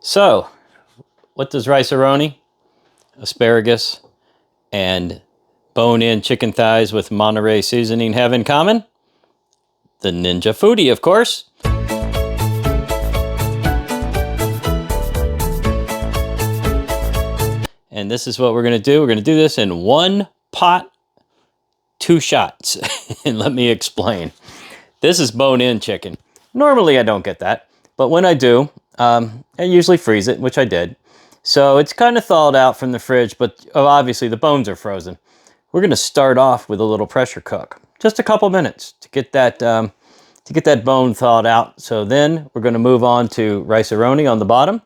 So, what does Rice-A-Roni, asparagus, and bone-in chicken thighs with Monterey seasoning have in common? The Ninja Foodie, of course. And this is what we're going to do. We're going to do this in one pot, 2 shots. And let me explain. This is bone-in chicken. Normally I don't get that, but when I do, I usually freeze it, which I did. So it's kind of thawed out from the fridge, but obviously the bones are frozen. We're going to start off with a little pressure cook, just a couple minutes to get that bone thawed out. So then we're going to move on to Rice-A-Roni on the bottom,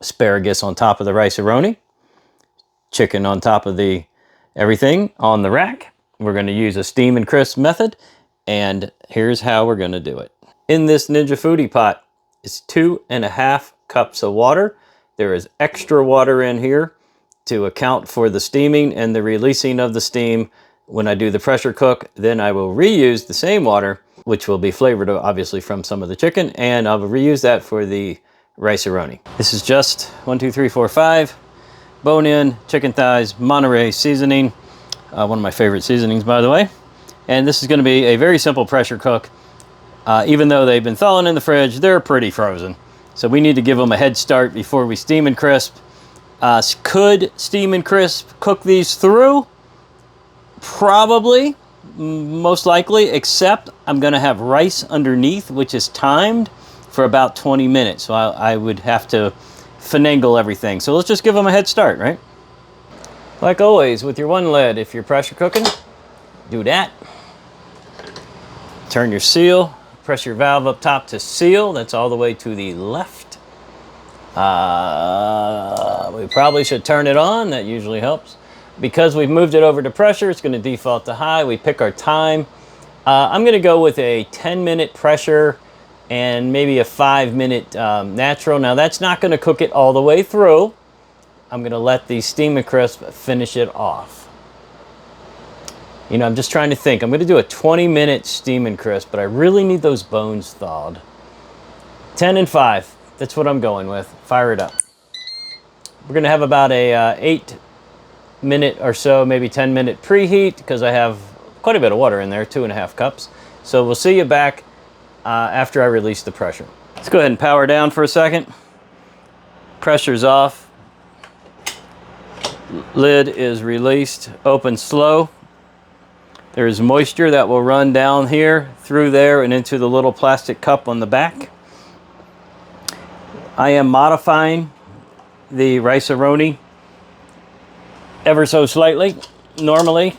asparagus on top of the Rice-A-Roni, chicken on top of the everything on the rack. We're going to use a steam and crisp method, and here's how we're going to do it. In this Ninja Foodie pot is 2.5 cups of water. There is extra water in here to account for the steaming and the releasing of the steam when I do the pressure cook. Then I will reuse the same water, which will be flavored obviously from some of the chicken, and I'll reuse that for the Rice-A-Roni. This is just 1, 2, 3, 4, 5 bone-in chicken thighs, Monterey seasoning, one of my favorite seasonings, by the way. And this is going to be a very simple pressure cook. Even though they've been thawing in the fridge, they're pretty frozen. So we need to give them a head start before we steam and crisp. Could steam and crisp cook these through? Probably, most likely, except I'm going to have rice underneath, which is timed for about 20 minutes. So I would have to finagle everything. So let's just give them a head start, right? Like always, with your one lid, if you're pressure cooking, do that. Turn your seal. Press your valve up top to seal. That's all the way to the left. We probably should turn it on. That usually helps. Because we've moved it over to pressure, it's going to default to high. We pick our time. I'm going to go with a 10-minute pressure and maybe a 5-minute natural. Now, that's not going to cook it all the way through. I'm going to let the steam and crisp finish it off. You know, I'm just trying to think. I'm going to do a 20-minute steam and crisp, but I really need those bones thawed. 10 and 5. That's what I'm going with. Fire it up. We're going to have about a 8-minute or so, maybe 10-minute preheat, because I have quite a bit of water in there, 2.5 cups. So we'll see you back after I release the pressure. Let's go ahead and power down for a second. Pressure's off. Lid is released. Open slow. There is moisture that will run down here, through there, and into the little plastic cup on the back. I am modifying the Rice-A-Roni ever so slightly. Normally,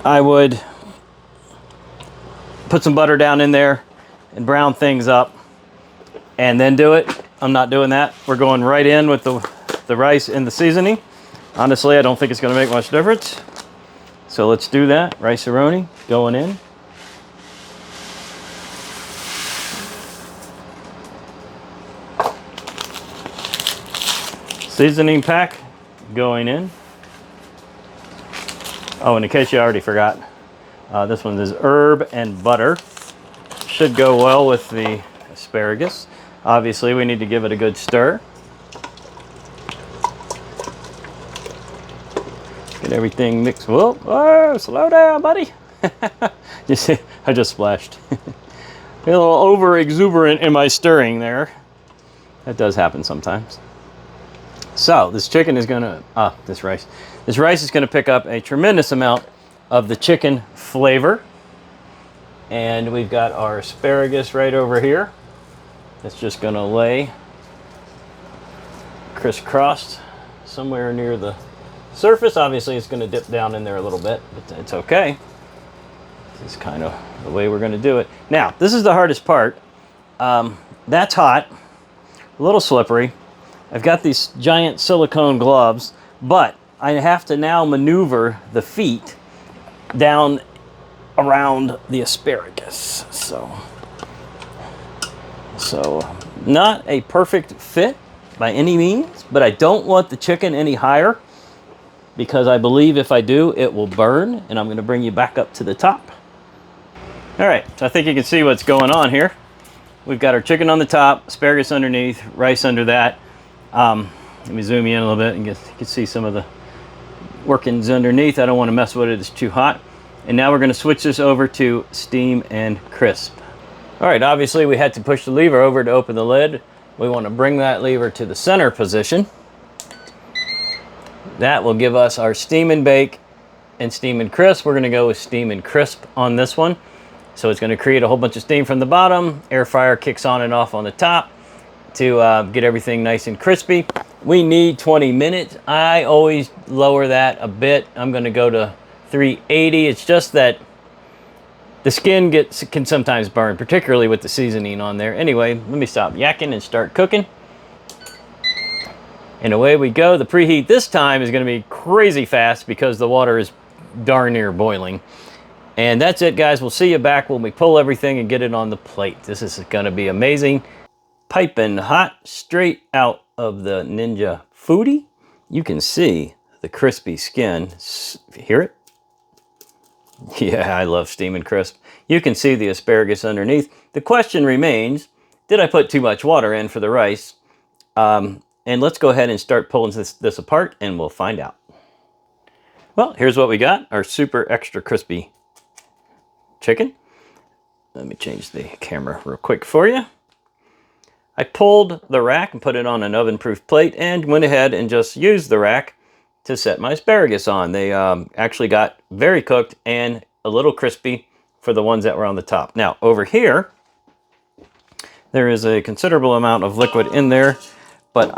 I would put some butter down in there and brown things up and then do it. I'm not doing that. We're going right in with the rice and the seasoning. Honestly, I don't think it's going to make much difference. So let's do that. Rice-A-Roni going in. Seasoning pack going in. Oh, and in case you already forgot, this one is herb and butter. Should go well with the asparagus. Obviously, we need to give it a good stir. Get everything mixed. Whoa, whoa, slow down, buddy. You see, I just splashed. A little over exuberant in my stirring there. That does happen sometimes. So this chicken is gonna, this rice is gonna pick up a tremendous amount of the chicken flavor. And we've got our asparagus right over here. It's just gonna lay crisscrossed somewhere near the surface. Obviously it's going to dip down in there a little bit, but it's okay. This is kind of the way we're going to do it. Now, this is the hardest part. That's hot, a little slippery. I've got these giant silicone gloves, but I have to now maneuver the feet down around the asparagus. So not a perfect fit by any means, but I don't want the chicken any higher, because I believe if I do, it will burn, and I'm going to bring you back up to the top. All right, so I think you can see what's going on here. We've got our chicken on the top, asparagus underneath, rice under that. Let me zoom you in a little bit and you can see some of the workings underneath. I don't want to mess with it, it's too hot. And now we're going to switch this over to steam and crisp. All right, obviously we had to push the lever over to open the lid. We want to bring that lever to the center position. That will give us our steam and bake and steam and crisp. We're going to go with steam and crisp on this one. So it's going to create a whole bunch of steam from the bottom. Air fryer kicks on and off on the top to get everything nice and crispy. We need 20 minutes. I always lower that a bit. I'm going to go to 380. It's just that the skin can sometimes burn, particularly with the seasoning on there. Anyway, let me stop yakking and start cooking. And away we go. The preheat this time is going to be crazy fast because the water is darn near boiling. And that's it, guys. We'll see you back when we pull everything and get it on the plate. This is going to be amazing. Piping hot, straight out of the Ninja Foodie. You can see the crispy skin. Hear it? Yeah, I love steam and crisp. You can see the asparagus underneath. The question remains, did I put too much water in for the rice? And let's go ahead and start pulling this apart and we'll find out. Well, here's what we got. Our super extra crispy chicken. Let me change the camera real quick for you. I pulled the rack and put it on an oven-proof plate and went ahead and just used the rack to set my asparagus on. They actually got very cooked and a little crispy for the ones that were on the top. Now, over here, there is a considerable amount of liquid in there, but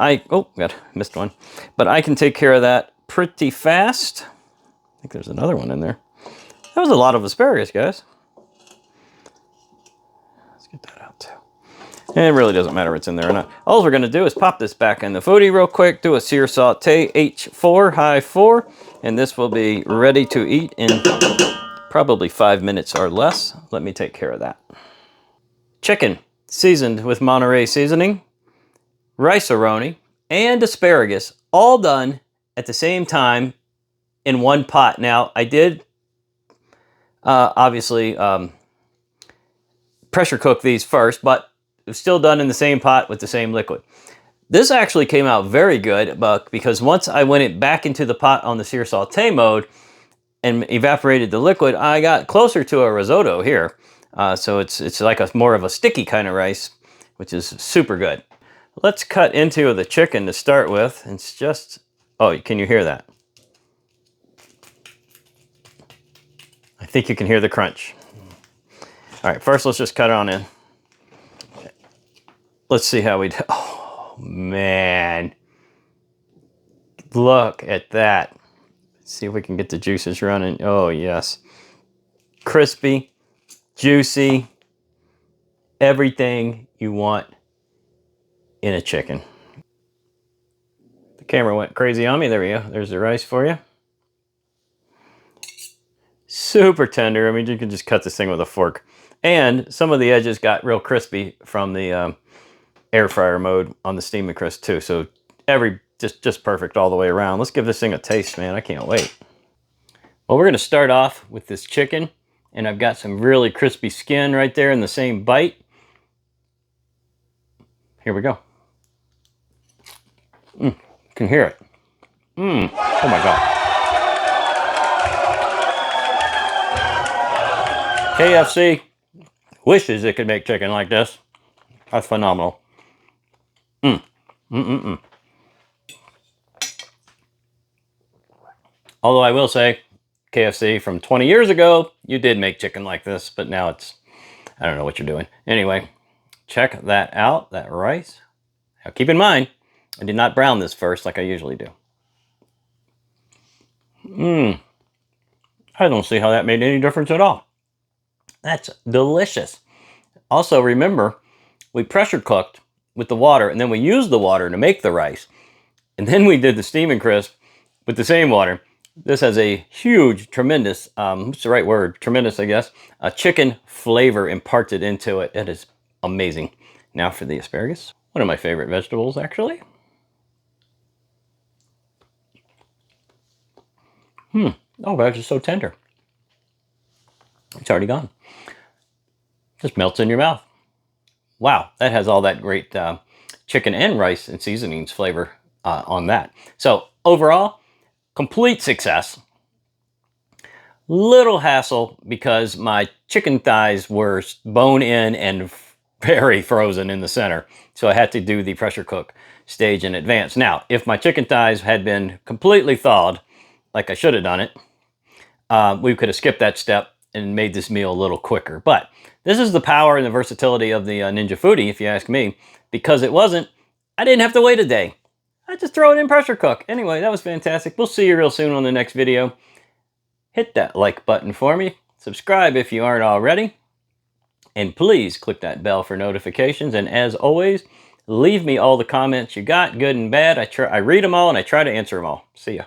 missed one. But I can take care of that pretty fast. I think there's another one in there. That was a lot of asparagus, guys. Let's get that out too. And it really doesn't matter if it's in there or not. All we're gonna do is pop this back in the foodie real quick, do a sear saute H4, high 4, and this will be ready to eat in probably 5 minutes or less. Let me take care of that. Chicken, seasoned with Monterey seasoning, Rice-A-Roni, and asparagus, all done at the same time in one pot. Now, I did obviously pressure cook these first, but it was still done in the same pot with the same liquid. This actually came out very good, because once I went it back into the pot on the sear saute mode and evaporated the liquid, I got closer to a risotto here. So it's like more of a sticky kind of rice, which is super good. Let's cut into the chicken to start with. It's just, oh, can you hear that? I think you can hear the crunch. All right, first let's just cut it on in. Let's see how we do. Oh, man. Look at that. Let's see if we can get the juices running. Oh, yes. Crispy, juicy, everything you want in a chicken. The camera went crazy on me. There we go. There's the rice for you. Super tender. I mean, you can just cut this thing with a fork. And some of the edges got real crispy from the air fryer mode on the steam and crisp too. So just perfect all the way around. Let's give this thing a taste, man. I can't wait. Well, we're going to start off with this chicken, and I've got some really crispy skin right there in the same bite. Here we go. You can hear it. Oh my God. KFC wishes it could make chicken like this. That's phenomenal. Although I will say, KFC from 20 years ago, you did make chicken like this, but now it's, I don't know what you're doing. Anyway, check that out, that rice. Now keep in mind, I did not brown this first like I usually do. I don't see how that made any difference at all. That's delicious. Also, remember, we pressure cooked with the water, and then we used the water to make the rice. And then we did the steam and crisp with the same water. This has a huge, tremendous, what's the right word? Tremendous, I guess. A chicken flavor imparted into it. It is amazing. Now for the asparagus. One of my favorite vegetables, actually. Oh, that's just so tender. It's already gone. Just melts in your mouth. wow, that has all that great chicken and rice and seasonings flavor on that. So overall, complete success. Little hassle because my chicken thighs were bone in and very frozen in the center. So I had to do the pressure cook stage in advance. Now, if my chicken thighs had been completely thawed, like I should have done it, we could have skipped that step and made this meal a little quicker. But this is the power and the versatility of the Ninja Foodi, if you ask me, because it wasn't, I didn't have to wait a day. I just throw it in pressure cook. Anyway, that was fantastic. We'll see you real soon on the next video. Hit that like button for me. Subscribe if you aren't already. And please click that bell for notifications. And as always, leave me all the comments you got, good and bad. I read them all and I try to answer them all. See ya.